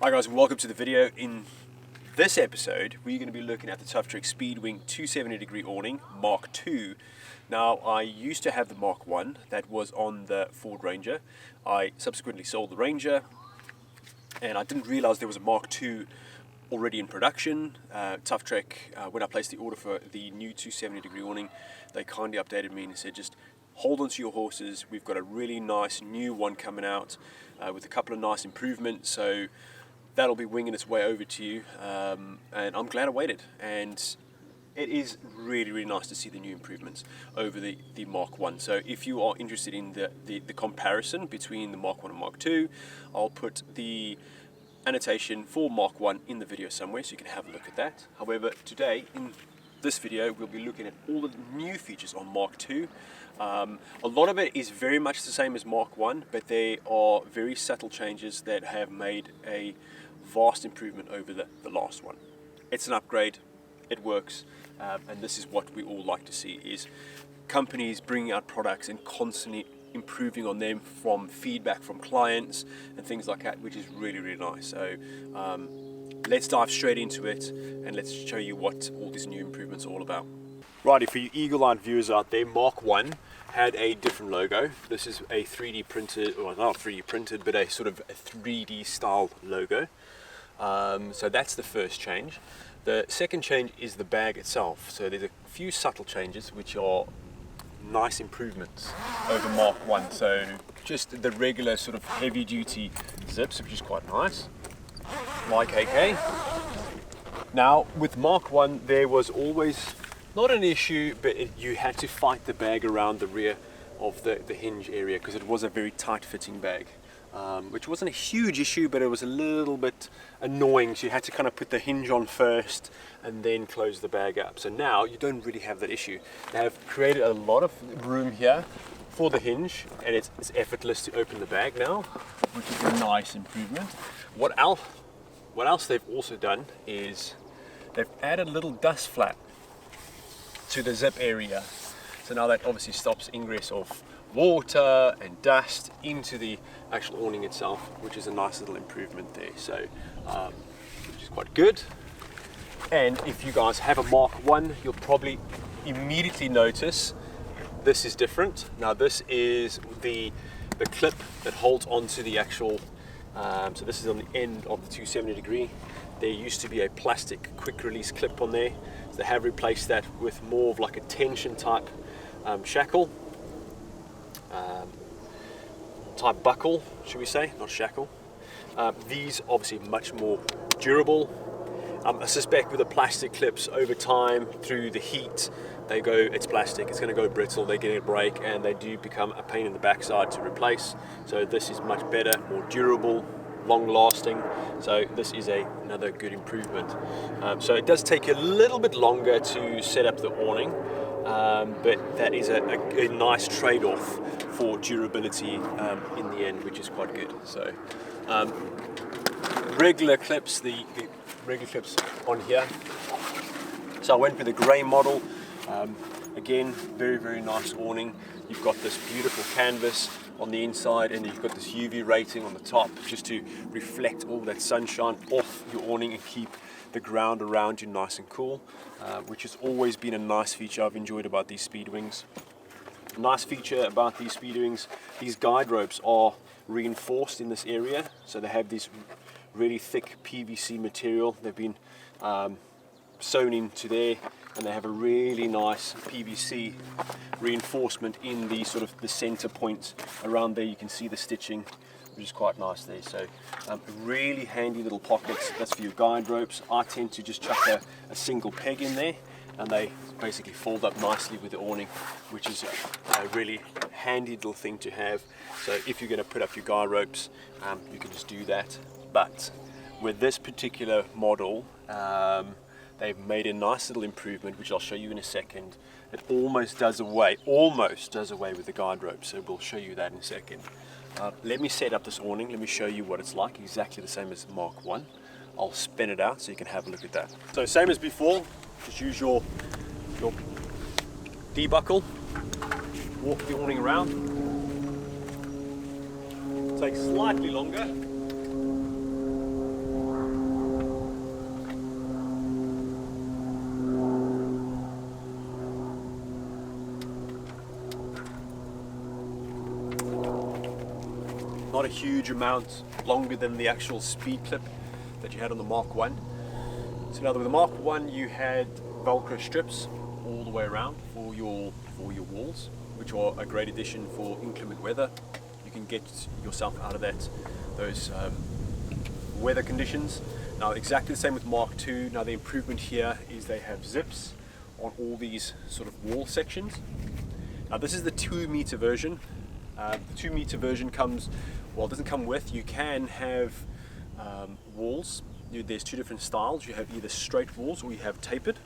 Hi guys, and welcome to the video. In this episode, we're going to be looking at the Tuff Trek Speedwing 270-degree awning Mark II. Now, I used to have the Mark I that was on the Ford Ranger. I subsequently sold the Ranger, and I didn't realize there was a Mark II already in production. Tuff Trek, when I placed the order for the new 270-degree awning, they kindly updated me and said, just hold on to your horses. We've got a really nice new one coming out with a couple of nice improvements. So that'll be winging its way over to you, and I'm glad I waited. And it is really, really nice to see the new improvements over the Mark I. So if you are interested in the comparison between the Mark I and Mark II, I'll put the annotation for Mark I in the video somewhere so you can have a look at that. However, today in this video we'll be looking at all the new features on Mark II. A lot of it is very much the same as Mark I, but there are very subtle changes that have made a vast improvement over the last one. It's an upgrade, it works, and this is what we all like to see, is companies bringing out products and constantly improving on them from feedback from clients and things like that, which is really, really nice. So let's dive straight into it and let's show you what all these new improvements are all about. Righty, for you eagle-eyed viewers out there, Mark I had a different logo. This is a 3D printed, or not 3D printed, but a sort of a 3D style logo. So that's the first change. The second change is the bag itself. So there's a few subtle changes which are nice improvements over Mark I. So just the regular sort of heavy duty zips, which is quite nice, like AK. Now with Mark I there was always not an issue, but you had to fight the bag around the rear of the hinge area because it was a very tight fitting bag, which wasn't a huge issue, but it was a little bit annoying. So you had to kind of put the hinge on first and then close the bag up. So now you don't really have that issue. They have created a lot of room here for the hinge, and it's effortless to open the bag now, which is a nice improvement. What else they've also done is they've added a little dust flap to the zip area. So now that obviously stops ingress of water and dust into the actual awning itself, which is a nice little improvement there. So which is quite good. And if you guys have a Mark I, you'll probably immediately notice this is different. Now this is the clip that holds onto the actual, so this is on the end of the 270-degree. There used to be a plastic quick release clip on there. So they have replaced that with more of like a tension type shackle, type buckle, should we say, not shackle. These obviously much more durable. I suspect with the plastic clips over time through the heat, they go, it's plastic, it's going to go brittle, they get a break, and they do become a pain in the backside to replace. So this is much better, more durable, long lasting. So this is another good improvement. So it does take you a little bit longer to set up the awning, but that is a nice trade-off for durability in the end, which is quite good. So regular clips, the regular clips on here. So I went with the grey model. Again, very, very nice awning. You've got this beautiful canvas on the inside, and you've got this UV rating on the top just to reflect all that sunshine off your awning and keep the ground around you nice and cool, which has always been a nice feature I've enjoyed about these Speedwings. A nice feature about these Speedwings, these guide ropes are reinforced in this area, so they have this really thick PVC material. They've been sewn into there, and they have a really nice PVC reinforcement in the sort of the center point around there. You can see the stitching, which is quite nice there. So really handy little pockets. That's for your guide ropes. I tend to just chuck a single peg in there, and they basically fold up nicely with the awning, which is a really handy little thing to have. So if you're going to put up your guide ropes, you can just do that. But with this particular model, they've made a nice little improvement, which I'll show you in a second. It almost does away with the guide rope, so we'll show you that in a second. Let me set up this awning, let me show you what it's like, exactly the same as Mark I. I'll spin it out so you can have a look at that. So same as before, just use your debuckle, walk the awning around. Takes slightly longer. not a huge amount longer than the actual speed clip that you had on the Mark 1. So now with the Mark 1 you had Velcro strips all the way around for your walls, which are a great addition for inclement weather. You can get yourself out of those weather conditions. Now exactly the same with Mark 2. Now the improvement here is they have zips on all these sort of wall sections. Now this is the 2 meter version. The 2 meter version comes, well, it doesn't come with, you can have walls. There's two different styles. You have either straight walls or you have tapered,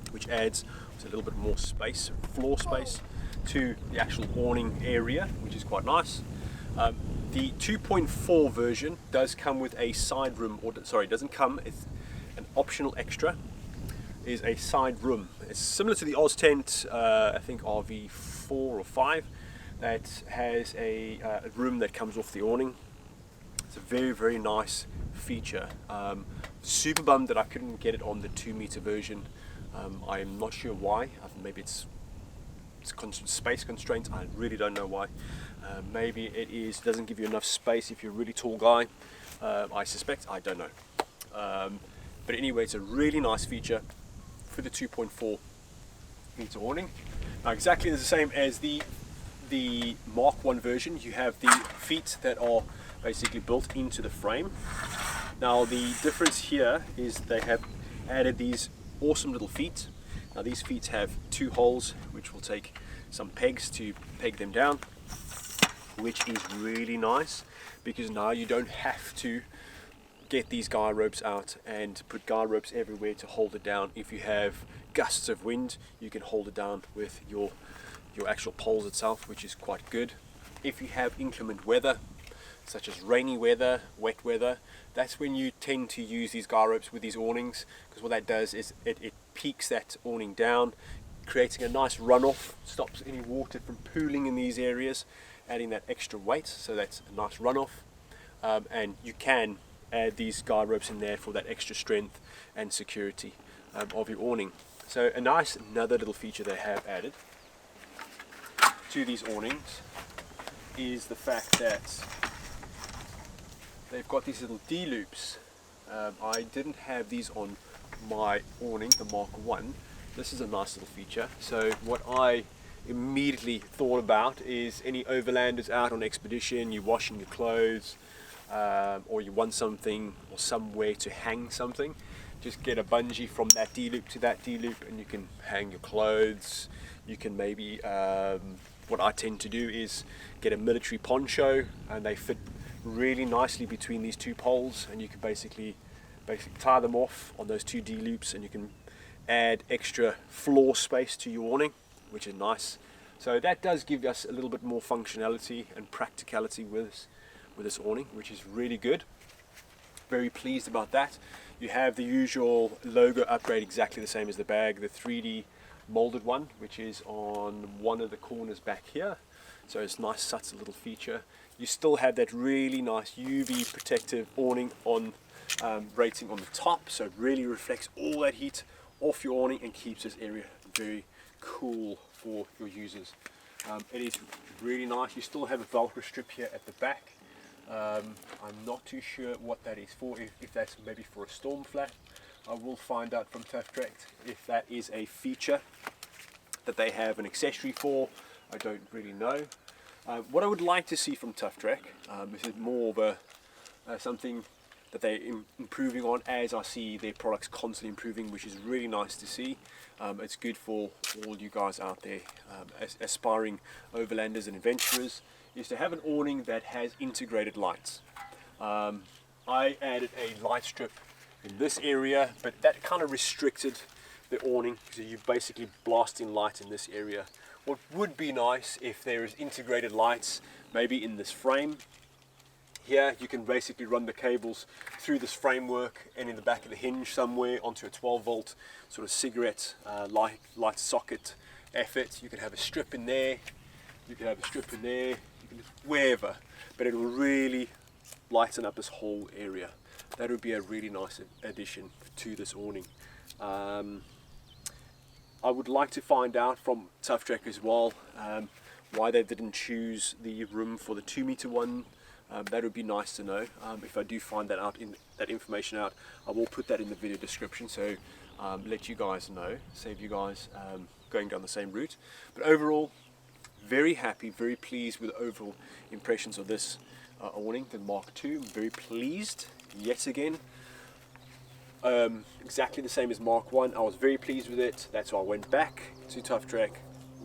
which adds a little bit more space, floor space, to the actual awning area, which is quite nice. The 2.4 version does come with a side room, or sorry, it doesn't come, it's an optional extra, is a side room. It's similar to the Oz tent, I think RV4 or 5, that has a room that comes off the awning. It's a very, very nice feature. Super bummed that I couldn't get it on the 2 meter version. I'm not sure why. Maybe it's space constraints. I really don't know why. Maybe it doesn't give you enough space if you're a really tall guy. I suspect. I don't know. But anyway, it's a really nice feature for the 2.4 meter awning. Now exactly the same as the Mark 1 version. You have the feet that are basically built into the frame. Now the difference here is they have added these awesome little feet. Now these feet have 2 holes, which will take some pegs to peg them down, which is really nice, because now you don't have to get these guy ropes out and put guy ropes everywhere to hold it down. If you have gusts of wind, you can hold it down with your actual poles itself, which is quite good. If you have inclement weather, such as rainy weather, wet weather, that's when you tend to use these guy ropes with these awnings, because what that does is it peaks that awning down, creating a nice runoff, stops any water from pooling in these areas, adding that extra weight, so that's a nice runoff. And you can add these guy ropes in there for that extra strength and security of your awning. So another little feature they have added to these awnings is the fact that they've got these little D-loops. I didn't have these on my awning, the Mark 1. This is a nice little feature. So what I immediately thought about is any overlanders out on expedition, you're washing your clothes, or you want something or somewhere to hang something, just get a bungee from that D-loop to that D-loop and you can hang your clothes. You can maybe, what I tend to do is get a military poncho, and they fit really nicely between these 2 poles, and you can basically tie them off on those 2 D-loops, and you can add extra floor space to your awning, which is nice. So that does give us a little bit more functionality and practicality with this awning, which is really good. Very pleased about that. You have the usual logo upgrade, exactly the same as the bag, the 3D molded one, which is on one of the corners back here. So it's nice, such a little feature. You still have that really nice UV protective awning on rating on the top, so it really reflects all that heat off your awning and keeps this area very cool for your users. It is really nice. You still have a Velcro strip here at the back. I'm not too sure what that is for, if that's maybe for a storm flap. I will find out from Tuff Trek if that is a feature that they have an accessory for. I don't really know. What I would like to see from Tuff Trek, this is more of a something that they're improving on, as I see their products constantly improving, which is really nice to see. It's good for all you guys out there, aspiring overlanders and adventurers, is to have an awning that has integrated lights. I added a light strip in this area, but that kind of restricted the awning, so you're basically blasting light in this area. What would be nice if there is integrated lights, maybe in this frame. Here you can basically run the cables through this framework and in the back of the hinge somewhere onto a 12 volt sort of cigarette light socket effort. You can have a strip in there, you can have a strip in there, you can wherever, but it will really lighten up this whole area. That would be a really nice addition to this awning. I would like to find out from Tuff Trek as well why they didn't choose the room for the 2 meter one That would be nice to know. If I do find that out, that information out, I will put that in the video description, so let you guys know, save you guys going down the same route. But overall, very happy, very pleased with the overall impressions of this awning, the Mark II. I'm very pleased, yet again. Exactly the same as Mark 1. I was very pleased with it. That's why I went back to Tuff Trek,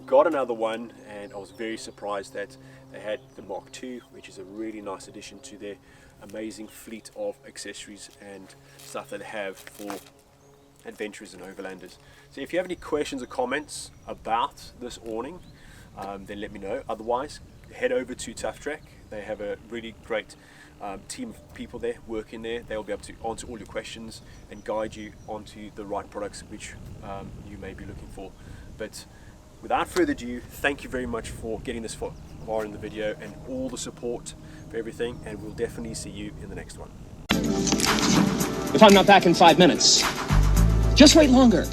got another one, and I was very surprised that they had the Mark II, which is a really nice addition to their amazing fleet of accessories and stuff that they have for adventurers and overlanders. So if you have any questions or comments about this awning, then let me know. Otherwise, head over to Tuff Trek. They have a really great team of people there working there. They'll be able to answer all your questions and guide you onto the right products which you may be looking for. But without further ado, thank you very much for getting this far in the video and all the support for everything, and we'll definitely see you in the next one. If I'm not back in 5 minutes, just wait longer.